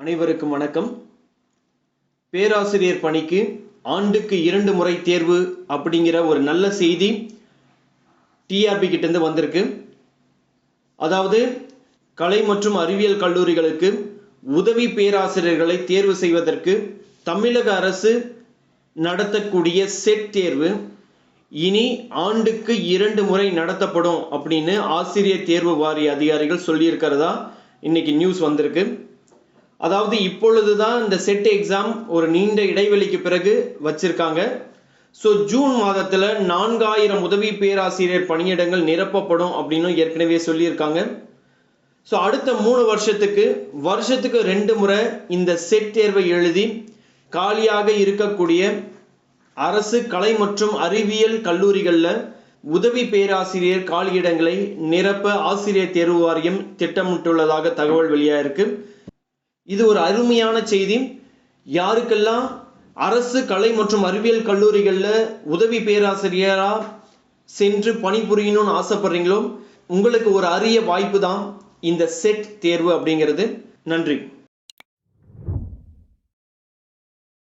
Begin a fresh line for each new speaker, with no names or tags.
அனைவருக்கும் வணக்கம். பேராசிரியர் பணிக்கு ஆண்டுக்கு 2 முறை தேர்வு அப்படிங்கிற ஒரு நல்ல செய்தி டிஆர்பி கிட்ட இருந்து வந்திருக்கு. அதாவது கலை மற்றும் அறிவியல் கல்லூரிகளுக்கு உதவி பேராசிரியர்களை தேர்வு செய்வதற்கு தமிழக அரசு நடத்தக்கூடிய செட் தேர்வு இனி ஆண்டுக்கு 2 முறை நடத்தப்படும் அப்படின்னு ஆசிரியர் தேர்வு வாரிய அதிகாரிகள் சொல்லியிருக்கிறதா இன்னைக்கு நியூஸ் வந்திருக்கு. அதாவது இப்பொழுதுதான் இந்த செட் எக்ஸாம் ஒரு நீண்ட இடைவெளிக்கு பிறகு வச்சிருக்காங்க. ஸோ ஜூன் மாதத்துல 4000 உதவி பேராசிரியர் பணியிடங்கள் நிரப்பப்படும் அப்படின்னு ஏற்கனவே சொல்லியிருக்காங்க. ஸோ அடுத்த 3 வருஷத்துக்கு 2 முறை இந்த செட் தேர்வை எழுதி காலியாக இருக்கக்கூடிய அரசு கலை மற்றும் அறிவியல் கல்லூரிகளில் உதவி பேராசிரியர் காலியிடங்களை நிரப்ப ஆசிரியர் தேர்வு வாரியம் திட்டமிட்டுள்ளதாக தகவல் வெளியாயிருக்கு. இது ஒரு அருமையான செய்தி. யாருக்கெல்லாம் அரசு கலை மற்றும் அறிவியல் கல்லூரிகளில் உதவி பேராசிரியரா சென்று பணிபுரியணும்னு ஆசைப்படுறீங்களோ உங்களுக்கு ஒரு அரிய வாய்ப்பு தான் இந்த செட் தேர்வு அப்படிங்கிறது. நன்றி.